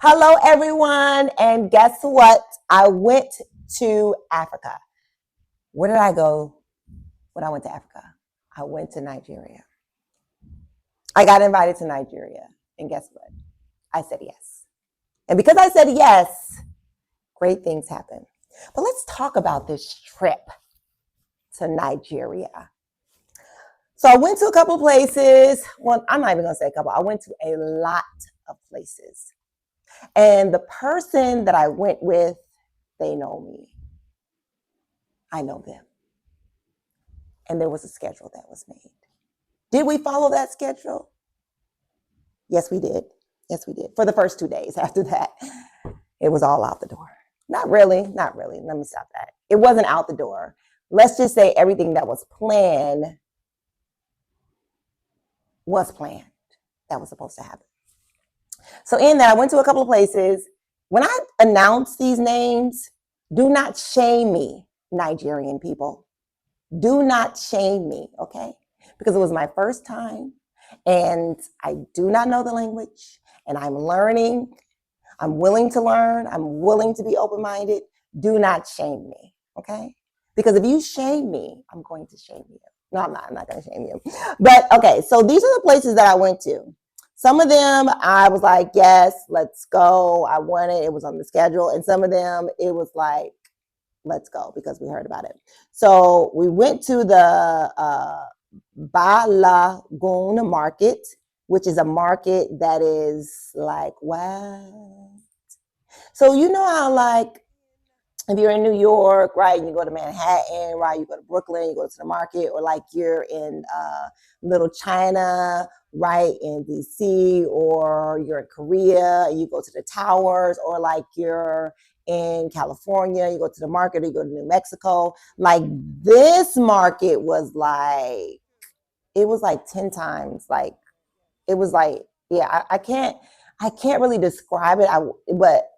Hello, everyone. And guess what? I went to Africa. Where did I go when I went to Africa? I went to Nigeria. I got invited to Nigeria. And guess what? I said yes. And because I said yes, great things happen. But let's talk about this trip to Nigeria. So I went to a couple of places. Well, I'm not even going to say a couple. I went to a lot of places. And the person that I went with, they know me. I know them. And there was a schedule that was made. Did we follow that schedule? Yes, we did. Yes, we did. For the first 2 days. After that, it was all out the door. Not really. Let me stop that. It wasn't out the door. Let's just say everything that was planned was planned. That was supposed to happen. So in that, I went to a couple of places. When I announce these names, do not shame me, Nigerian people. Do not shame me, okay? Because it was my first time and I do not know the language and I'm learning. I'm willing to learn. I'm willing to be open-minded. Do not shame me, okay? Because if you shame me, I'm going to shame you. No, I'm not going to shame you. But okay, so these are the places that I went to. Some of them I was like, yes, let's go. I want it. It was on the schedule. And some of them it was like, let's go because we heard about it. So we went to the Balagoon market, which is a market that is like, what? So you know how like, if you're in New York, right, you go to Manhattan, right, you go to Brooklyn, you go to the market, or like you're in Little China, right, in DC, or you're in Korea, you go to the towers, or like you're in California, you go to the market, or you go to New Mexico. Like this market was like, it was like 10 times, like, it was like, yeah, I can't really describe it, but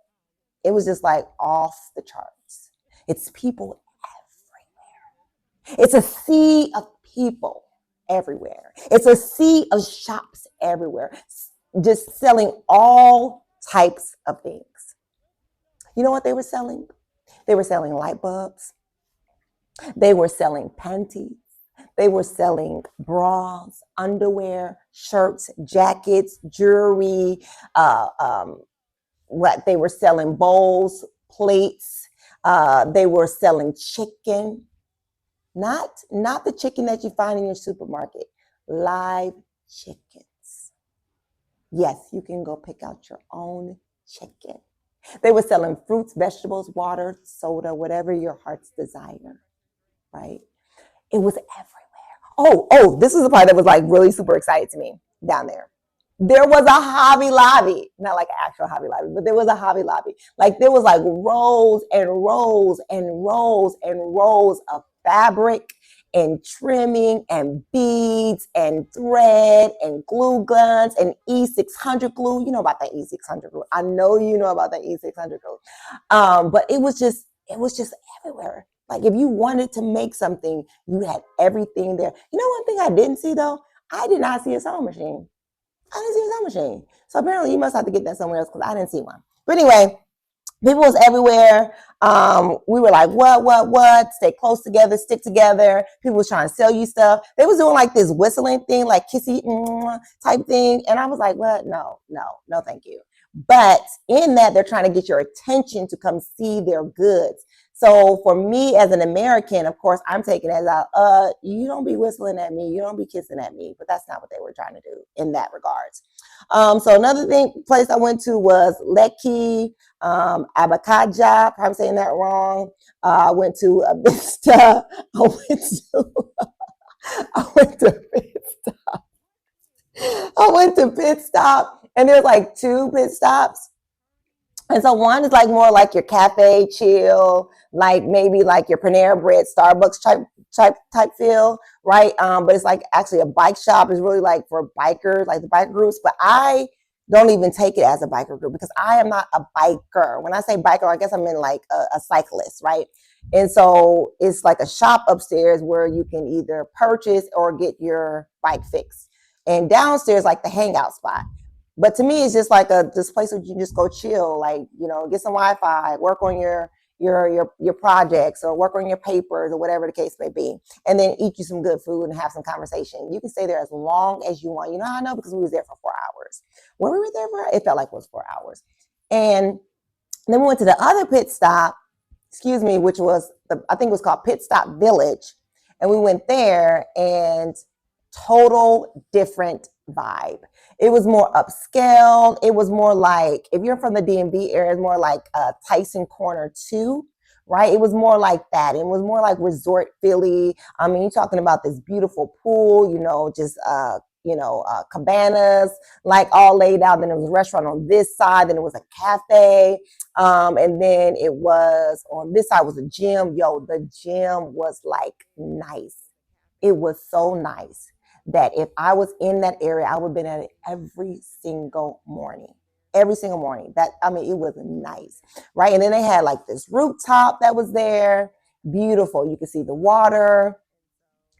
it was just like off the charts. It's people everywhere. It's a sea of people everywhere. It's a sea of shops everywhere, just selling all types of things. You know what they were selling? They were selling light bulbs. They were selling panties. They were selling bras, underwear, shirts, jackets, jewelry, what they were selling bowls, plates. They were selling chicken, not the chicken that you find in your supermarket, live chickens. Yes, you can go pick out your own chicken. They were selling fruits, vegetables, water, soda, whatever your heart's desire, right? It was everywhere. Oh, this is the part that was like really super exciting to me down there. There was a Hobby Lobby, not like an actual Hobby Lobby, but there was a Hobby Lobby. Like there was like rows and rows and rows and rows of fabric and trimming and beads and thread and glue guns and E600 glue. You know about that E600 glue. I know you know about that E600 glue. But it was just everywhere. Like if you wanted to make something, you had everything there. You know one thing I didn't see though? I did not see a sewing machine. I didn't see a sewing machine. So apparently you must have to get that somewhere else because I didn't see one. But anyway, people was everywhere. We were like, what? Stay close together, stick together. People was trying to sell you stuff. They was doing like this whistling thing, like kissy type thing. And I was like, what? No, thank you. But in that, they're trying to get your attention to come see their goods. So for me as an American, of course, I'm taking it as you don't be whistling at me, you don't be kissing at me, but that's not what they were trying to do in that regards. So another place I went to was Lekki, Abakaja, probably saying that wrong. I went to Vista. I went to Pit Stop. I went to Pit Stop, and there's like 2 pit stops. And so one is like more like your cafe chill, like maybe like your Panera Bread, Starbucks type feel, right? But it's like actually a bike shop. It's really like for bikers, like the bike groups. But I don't even take it as a biker group because I am not a biker. When I say biker, I guess I mean like a cyclist, right? And so it's like a shop upstairs where you can either purchase or get your bike fixed. And downstairs, like the hangout spot. But to me, it's just like this place where you just go chill, like, get some Wi-Fi, work on your projects, or work on your papers, or whatever the case may be, and then eat you some good food and have some conversation. You can stay there as long as you want. You know how I know? Because we was there for 4 hours. When we were there for, it felt like it was 4 hours. And then we went to the other pit stop, which was I think it was called Pit Stop Village. And we went there, and total different vibe. It was more upscale. It was more like, if you're from the DMV area, it's more like Tyson Corner 2, right? It was more like that. It was more like Resort Philly. I mean, you're talking about this beautiful pool, just cabanas, like all laid out. Then there was a restaurant on this side. Then it was a cafe. And then it was on this side was a gym. Yo, the gym was like nice. It was so nice that if I was in that area, I would have been at it every single morning. Every single morning. It was nice, right? And then they had like this rooftop that was there. Beautiful. You could see the water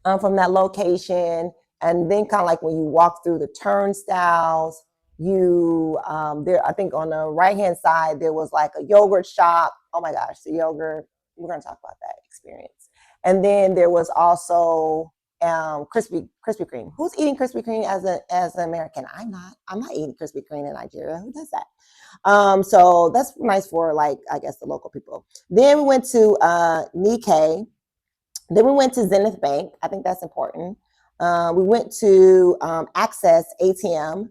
from that location. And then kind of like when you walk through the turnstiles, I think on the right-hand side, there was like a yogurt shop. Oh my gosh, the yogurt. We're going to talk about that experience. And then there was also Krispy Kreme. Who's eating Krispy Kreme as an American? I'm not eating Krispy Kreme in Nigeria. Who does that? So that's nice for, like, I guess, the local people. Then we went to Nikkei. Then we went to Zenith Bank. I think that's important. We went to Access ATM,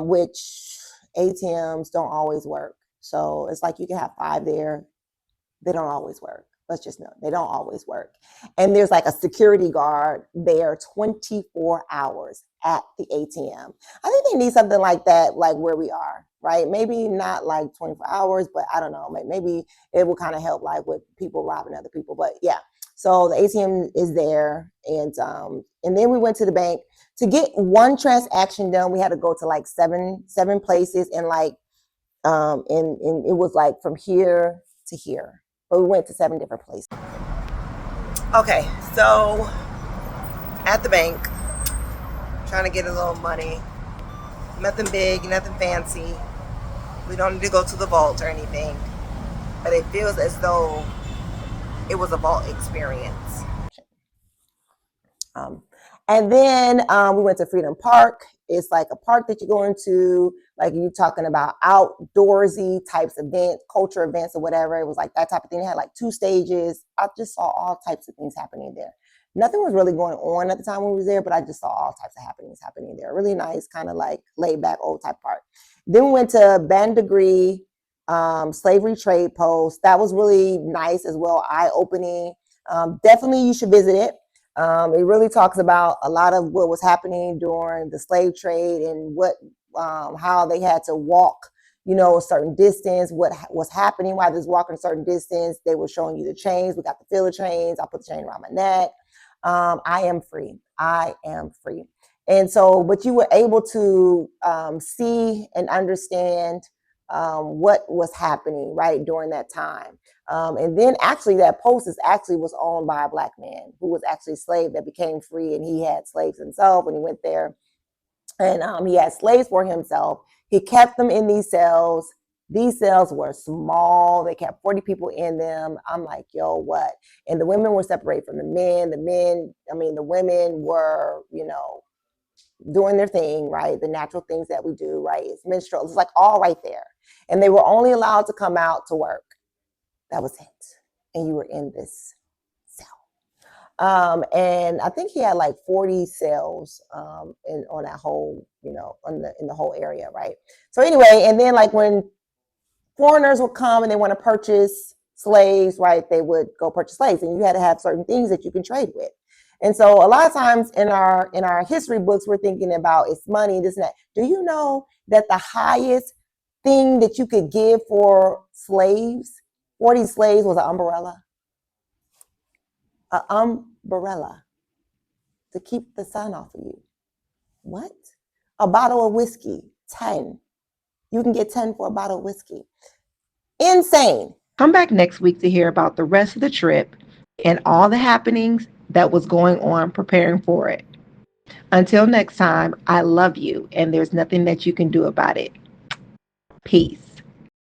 which ATMs don't always work. So it's like you can have 5 there. They don't always work. Let's just know they don't always work. And there's like a security guard there 24 hours at the ATM. I think they need something like that, like where we are, right? Maybe not like 24 hours, but I don't know. Maybe it will kind of help, like, with people robbing other people. But yeah, so the ATM is there. And then we went to the bank. To get one transaction done, we had to go to like seven places, and like and it was like from here to here. But we went to 7 different places. Okay, so at the bank, trying to get a little money. Nothing big, nothing fancy. We don't need to go to the vault or anything. But it feels as though it was a vault experience. And then we went to Freedom Park. It's like a park that you go into, like you're talking about outdoorsy types of events, culture events or whatever. It was like that type of thing. It had like 2 stages. I just saw all types of things happening there. Nothing was really going on at the time when we were there, but I just saw all types of happenings happening there. Really nice, kind of like laid back old type park. Then we went to Bandagry Slavery Trade Post. That was really nice as well, eye-opening. Definitely you should visit it. It really talks about a lot of what was happening during the slave trade, and how they had to walk, a certain distance, what was happening while they was walking a certain distance. They were showing you the chains. We got the filler chains. I put the chain around my neck. I am free. And so, but you were able to see and understand what was happening right during that time. And then actually that post was owned by a Black man who was actually a slave that became free, and he had slaves himself when he went there. And he had slaves for himself. He kept them in these cells. These cells were small. They kept 40 people in them. I'm like, yo, what? And the women were separated from the men. The women were, doing their thing, right? The natural things that we do, right? It's menstrual. It's like all right there. And they were only allowed to come out to work. That was it. And you were in this cell. And I think he had like 40 cells on that whole, in the whole area, right? So anyway, and then like when foreigners would come and they want to purchase slaves, right? They would go purchase slaves, and you had to have certain things that you can trade with. And so a lot of times in our history books, we're thinking about it's money, this and that. Do you know that the highest thing that you could give for slaves, 40 slaves, was an umbrella? An umbrella to keep the sun off of you. What? A bottle of whiskey, 10. You can get 10 for a bottle of whiskey. Insane. Come back next week to hear about the rest of the trip and all the happenings that was going on preparing for it. Until next time, I love you, and there's nothing that you can do about it. Peace.